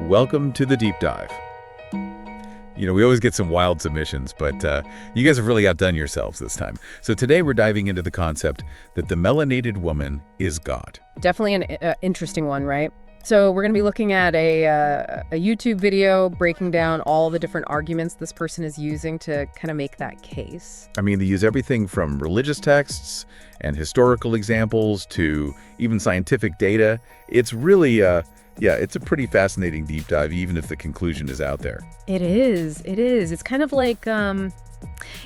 welcome to the Deep Dive. You know, we always get some wild submissions, but you guys have really outdone yourselves this time. So today we're diving into the concept that the melanated woman is God. Definitely an interesting one, right? So we're going to be looking at a YouTube video breaking down all the different arguments this person is using to kind of make that case. I mean, they use everything from religious texts and historical examples to even scientific data. It's really, it's a pretty fascinating deep dive, even if the conclusion is out there. It is. It's kind of like,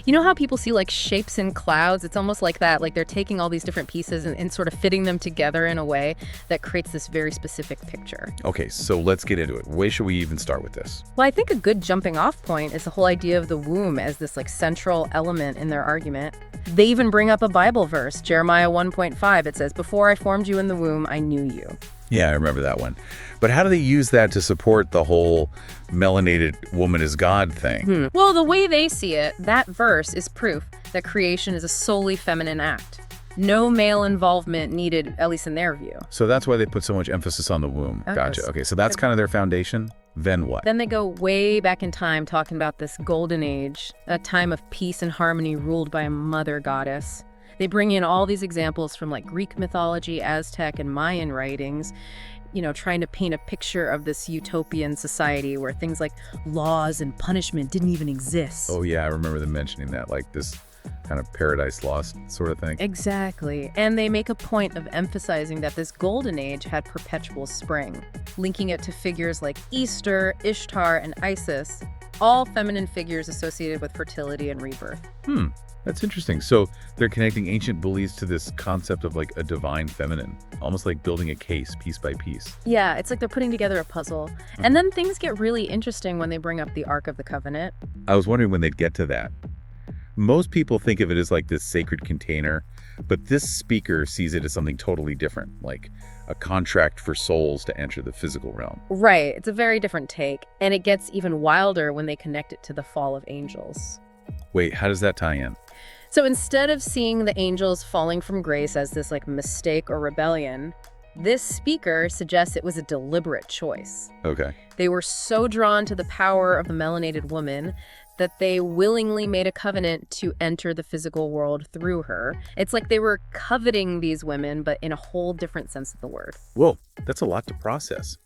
you know how people see like shapes in clouds? It's almost like that, like they're taking all these different pieces and sort of fitting them together in a way that creates this very specific picture. Okay, so let's get into it. Where should we even start with this? Well, I think a good jumping off point is the whole idea of the womb as this like central element in their argument. They even bring up a Bible verse, Jeremiah 1.5. It says, "Before I formed you in the womb, I knew you." Yeah, I remember that one. But how do they use that to support the whole melanated woman is God thing? Well, the way they see it, that verse is proof that creation is a solely feminine act. No male involvement needed, at least in their view. So that's why they put so much emphasis on the womb. Gotcha. Okay, so that's kind of their foundation. Then what? Then they go way back in time talking about this golden age, a time of peace and harmony ruled by a mother goddess. They bring in all these examples from like Greek mythology, Aztec, and Mayan writings, you know, trying to paint a picture of this utopian society where things like laws and punishment didn't even exist. Oh yeah, I remember them mentioning that, like this kind of paradise lost sort of thing. Exactly. And they make a point of emphasizing that this golden age had perpetual spring, linking it to figures like Easter, Ishtar, and Isis, all feminine figures associated with fertility and rebirth. That's interesting. So they're connecting ancient beliefs to this concept of like a divine feminine, almost like building a case piece by piece. Yeah, it's like they're putting together a puzzle. And then things get really interesting when they bring up the Ark of the Covenant. I was wondering when they'd get to that. Most people think of it as like this sacred container, but this speaker sees it as something totally different, like a contract for souls to enter the physical realm. Right, it's a very different take. And it gets even wilder when they connect it to the fall of angels. Wait, how does that tie in? So instead of seeing the angels falling from grace as this like mistake or rebellion, this speaker suggests it was a deliberate choice. Okay. They were so drawn to the power of the melanated woman that they willingly made a covenant to enter the physical world through her. It's like they were coveting these women, but in a whole different sense of the word. Whoa, that's a lot to process.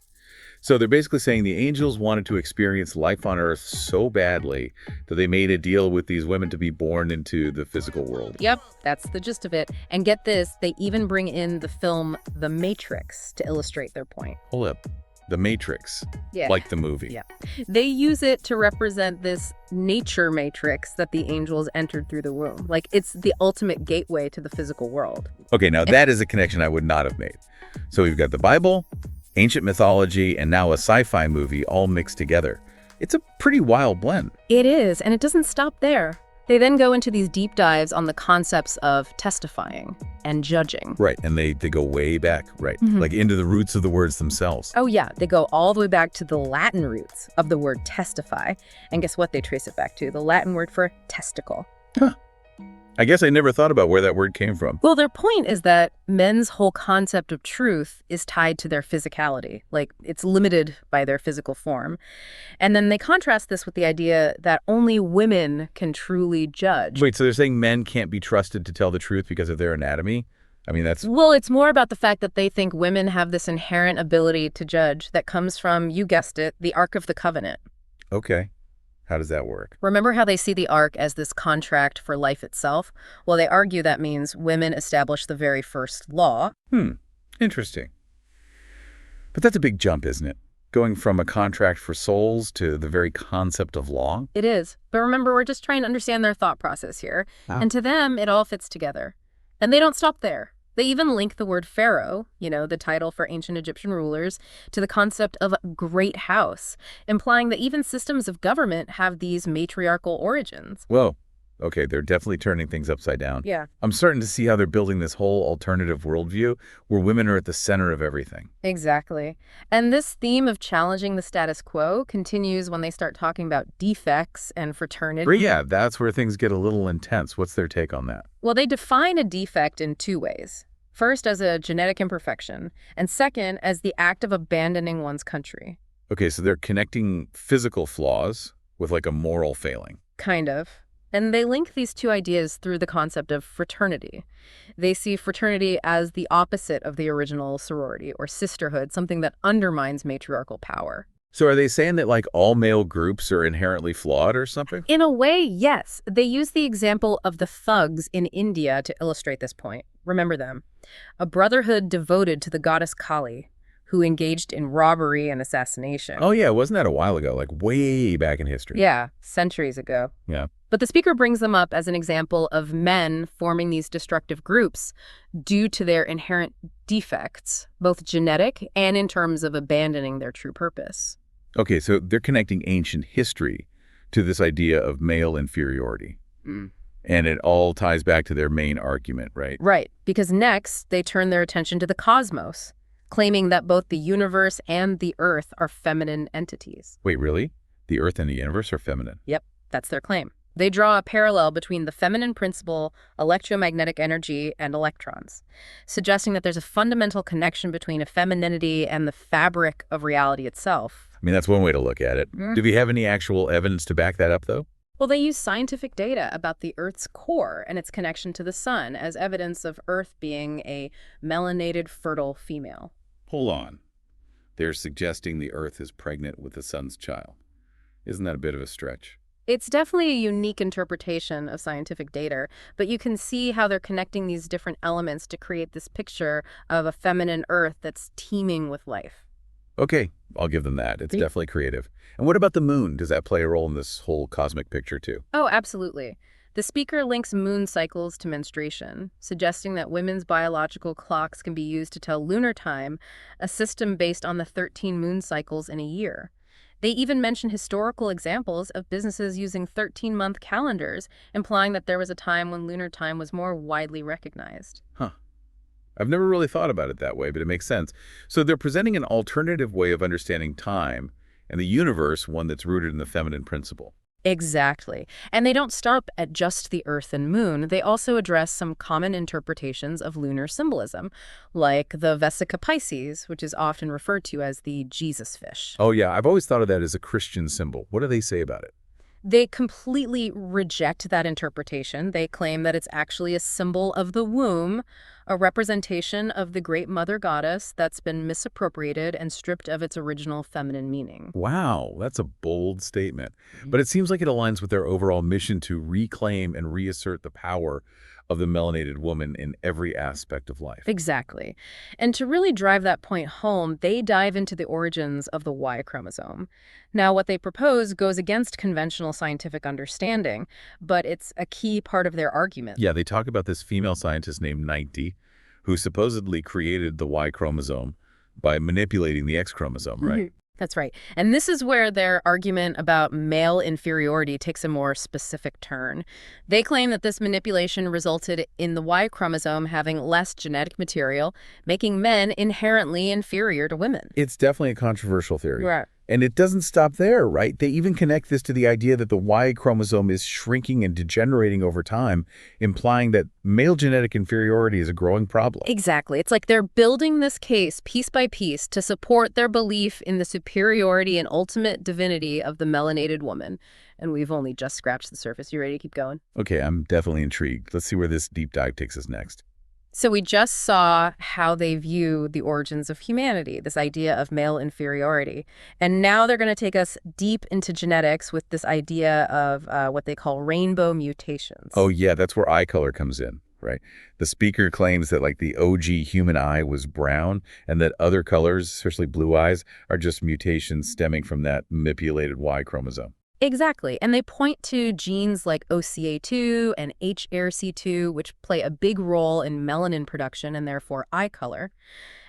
So they're basically saying the angels wanted to experience life on Earth so badly that they made a deal with these women to be born into the physical world. Yep, that's the gist of it. And get this, they even bring in the film The Matrix to illustrate their point. Hold up. The Matrix, Yeah. like the movie. Yeah. They use it to represent this nature matrix that the angels entered through the womb. Like it's the ultimate gateway to the physical world. Okay, now that is a connection I would not have made. So we've got the Bible, ancient mythology, and now a sci-fi movie all mixed together. It's a pretty wild blend. It is, and it doesn't stop there. They then go into these deep dives on the concepts of testifying and judging. Right, and they go way back, right? Like into the roots of the words themselves. Oh yeah, they go all the way back to the Latin roots of the word testify. And guess what they trace it back to? The Latin word for testicle. Huh. I guess I never thought about where that word came from. Well, their point is that men's whole concept of truth is tied to their physicality. Like, it's limited by their physical form. And then they contrast this with the idea that only women can truly judge. Wait, so they're saying men can't be trusted to tell the truth because of their anatomy? I mean, that's... Well, it's more about the fact that they think women have this inherent ability to judge that comes from, you guessed it, the Ark of the Covenant. Okay. How does that work? Remember how they see the Ark as this contract for life itself? Well, they argue that means women establish the very first law. Interesting. But that's a big jump, isn't it? Going from a contract for souls to the very concept of law? It is. But remember, we're just trying to understand their thought process here. Ah. And to them, it all fits together. And they don't stop there. They even link the word pharaoh, you know, the title for ancient Egyptian rulers, to the concept of great house, implying that even systems of government have these matriarchal origins. Whoa. Okay, they're definitely turning things upside down. Yeah. I'm starting to see how they're building this whole alternative worldview where women are at the center of everything. Exactly. And this theme of challenging the status quo continues when they start talking about defects and fraternity. But yeah, that's where things get a little intense. What's their take on that? Well, they define a defect in two ways. First, as a genetic imperfection, and second, as the act of abandoning one's country. Okay, so they're connecting physical flaws with like a moral failing. Kind of. And they link these two ideas through the concept of fraternity. They see fraternity as the opposite of the original sorority or sisterhood, something that undermines matriarchal power. So are they saying that like all male groups are inherently flawed or something? In a way, yes. They use the example of the thugs in India to illustrate this point. Remember them. A brotherhood devoted to the goddess Kali, who engaged in robbery and assassination. Oh yeah, wasn't that a while ago, like way back in history? Yeah, centuries ago. Yeah. But the speaker brings them up as an example of men forming these destructive groups due to their inherent defects, both genetic and in terms of abandoning their true purpose. Okay, so they're connecting ancient history to this idea of male inferiority. And it all ties back to their main argument, right? Right, because next they turn their attention to the cosmos, claiming that both the universe and the earth are feminine entities. Wait, really? The Earth and the universe are feminine? Yep, that's their claim. They draw a parallel between the feminine principle, electromagnetic energy, and electrons, suggesting that there's a fundamental connection between a femininity and the fabric of reality itself. I mean, that's one way to look at it. Do we have any actual evidence to back that up, though? Well, they use scientific data about the Earth's core and its connection to the sun as evidence of Earth being a melanated, fertile female. Hold on. They're suggesting the Earth is pregnant with the sun's child. Isn't that a bit of a stretch? It's definitely a unique interpretation of scientific data, but you can see how they're connecting these different elements to create this picture of a feminine Earth that's teeming with life. Okay, I'll give them that. It's definitely creative. And what about the moon? Does that play a role in this whole cosmic picture, too? Oh, absolutely. The speaker links moon cycles to menstruation, suggesting that women's biological clocks can be used to tell lunar time, a system based on the 13 moon cycles in a year. They even mention historical examples of businesses using 13-month calendars, implying that there was a time when lunar time was more widely recognized. Huh. I've never really thought about it that way, but it makes sense. So they're presenting an alternative way of understanding time and the universe, one that's rooted in the feminine principle. Exactly. And they don't stop at just the Earth and Moon. They also address some common interpretations of lunar symbolism, like the Vesica Pisces, which is often referred to as the Jesus fish. Oh yeah, I've always thought of that as a Christian symbol. What do they say about it? They completely reject that interpretation. They claim that it's actually a symbol of the womb, a representation of the great mother goddess that's been misappropriated and stripped of its original feminine meaning. Wow, that's a bold statement. But it seems like it aligns with their overall mission to reclaim and reassert the power of the melanated woman in every aspect of life. Exactly. And to really drive that point home, they dive into the origins of the Y chromosome. Now, what they propose goes against conventional scientific understanding, but it's a key part of their argument. Yeah, they talk about this female scientist named 90, who supposedly created the Y chromosome by manipulating the X chromosome, right? That's right. And this is where their argument about male inferiority takes a more specific turn. They claim that this manipulation resulted in the Y chromosome having less genetic material, making men inherently inferior to women. It's definitely a controversial theory. Right. And it doesn't stop there, right? They even connect this to the idea that the Y chromosome is shrinking and degenerating over time, implying that male genetic inferiority is a growing problem. Exactly. It's like they're building this case piece by piece to support their belief in the superiority and ultimate divinity of the melanated woman. And we've only just scratched the surface. You ready to keep going? Okay, I'm definitely intrigued. Let's see where this deep dive takes us next. So we just saw how they view the origins of humanity, this idea of male inferiority. And now they're going to take us deep into genetics with this idea of what they call rainbow mutations. Oh yeah, that's where eye color comes in, right? The speaker claims that like the OG human eye was brown and that other colors, especially blue eyes, are just mutations stemming from that manipulated Y chromosome. Exactly. And they point to genes like OCA2 and HRC2, which play a big role in melanin production and therefore eye color.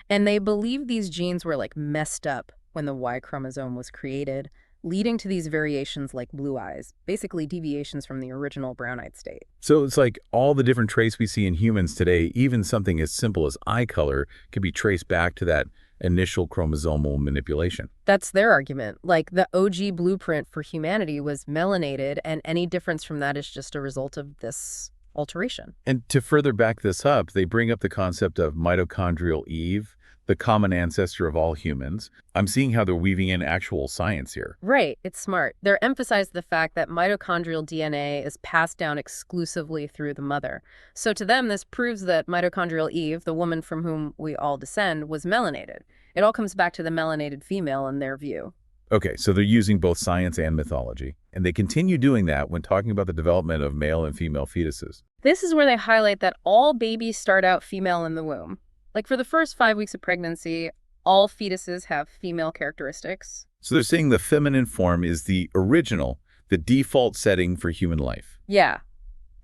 And they believe these genes were like messed up when the Y chromosome was created, leading to these variations like blue eyes, basically deviations from the original brown-eyed state. So it's like all the different traits we see in humans today, even something as simple as eye color, can be traced back to that initial chromosomal manipulation. That's their argument. Like the OG blueprint for humanity was melanated, and any difference from that is just a result of this alteration. And to further back this up, they bring up the concept of mitochondrial Eve, the common ancestor of all humans. I'm seeing how they're weaving in actual science here. Right, it's smart. They're emphasizing the fact that mitochondrial DNA is passed down exclusively through the mother. So to them, this proves that mitochondrial Eve, the woman from whom we all descend, was melanated. It all comes back to the melanated female in their view. Okay, so they're using both science and mythology, and they continue doing that when talking about the development of male and female fetuses. This is where they highlight that all babies start out female in the womb. Like for the first 5 weeks of pregnancy, all fetuses have female characteristics. So they're saying the feminine form is the original, the default setting for human life. Yeah.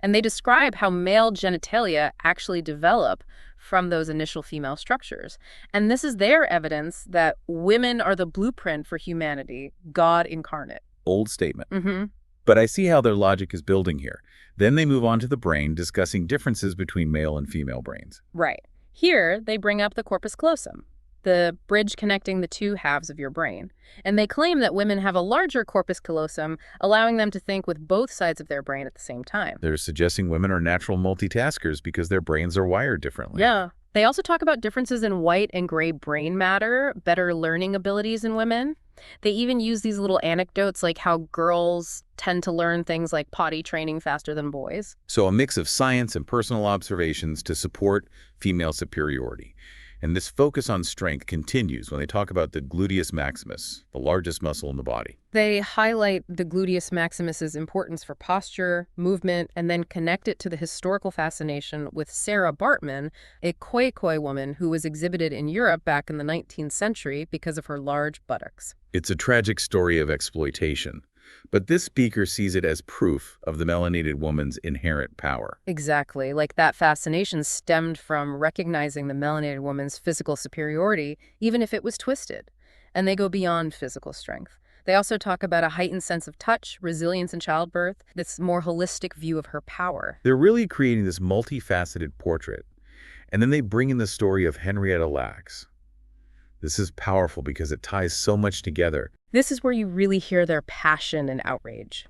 And they describe how male genitalia actually develop from those initial female structures. And this is their evidence that women are the blueprint for humanity, God incarnate. Old statement. Mm-hmm. But I see how their logic is building here. Then they move on to the brain, discussing differences between male and female brains. Right. Here, they bring up the corpus callosum, the bridge connecting the two halves of your brain. And they claim that women have a larger corpus callosum, allowing them to think with both sides of their brain at the same time. They're suggesting women are natural multitaskers because their brains are wired differently. Yeah. They also talk about differences in white and gray brain matter, better learning abilities in women. They even use these little anecdotes like how girls tend to learn things like potty training faster than boys. So a mix of science and personal observations to support female superiority. And this focus on strength continues when they talk about the gluteus maximus, the largest muscle in the body. They highlight the gluteus maximus's importance for posture, movement, and then connect it to the historical fascination with Sarah Bartman, a Khoikhoi woman who was exhibited in Europe back in the 19th century because of her large buttocks. It's a tragic story of exploitation, but this speaker sees it as proof of the melanated woman's inherent power. Exactly. Like that fascination stemmed from recognizing the melanated woman's physical superiority, even if it was twisted. And they go beyond physical strength. They also talk about a heightened sense of touch, resilience in childbirth, this more holistic view of her power. They're really creating this multifaceted portrait. And then they bring in the story of Henrietta Lacks. This is powerful because it ties so much together. This is where you really hear their passion and outrage.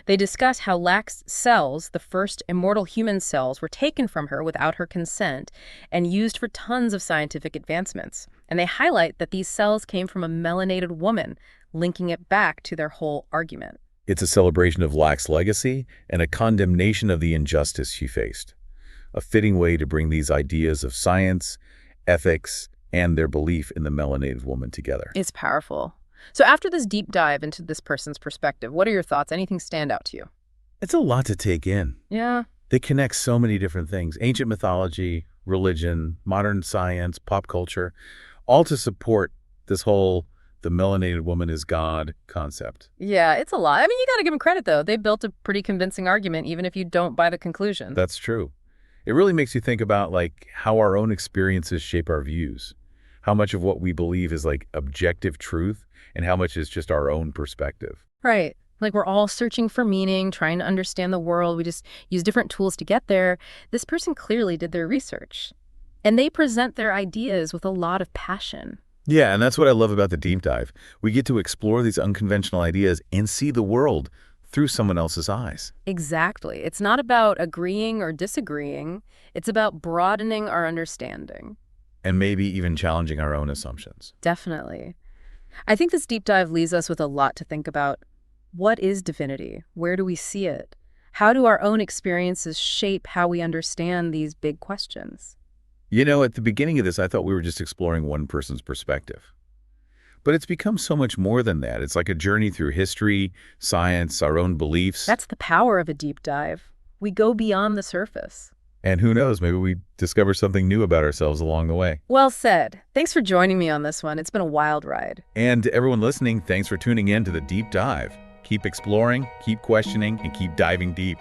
They discuss how Lacks' cells, the first immortal human cells, were taken from her without her consent and used for tons of scientific advancements. And they highlight that these cells came from a melanated woman, linking it back to their whole argument. It's a celebration of Lacks' legacy and a condemnation of the injustice she faced. A fitting way to bring these ideas of science, ethics, and their belief in the melanated woman together. It's powerful. So after this deep dive into this person's perspective, what are your thoughts? Anything stand out to you? It's a lot to take in. Yeah. They connect so many different things. Ancient mythology, religion, modern science, pop culture, all to support this whole the melanated woman is God concept. Yeah, it's a lot. I mean, you got to give them credit, though. They built a pretty convincing argument, even if you don't buy the conclusion. That's true. It really makes you think about like how our own experiences shape our views. How much of what we believe is like objective truth and how much is just our own perspective. Right. Like we're all searching for meaning, trying to understand the world. We just use different tools to get there. This person clearly did their research. And they present their ideas with a lot of passion. Yeah, and that's what I love about the deep dive. We get to explore these unconventional ideas and see the world through someone else's eyes. Exactly. It's not about agreeing or disagreeing. It's about broadening our understanding. And maybe even challenging our own assumptions. Definitely. I think this deep dive leaves us with a lot to think about. What is divinity? Where do we see it? How do our own experiences shape how we understand these big questions? You know, at the beginning of this, I thought we were just exploring one person's perspective. But it's become so much more than that. It's like a journey through history, science, our own beliefs. That's the power of a deep dive. We go beyond the surface. And who knows, maybe we discover something new about ourselves along the way. Well said. Thanks for joining me on this one. It's been a wild ride. And to everyone listening, thanks for tuning in to the deep dive. Keep exploring, keep questioning, and keep diving deep.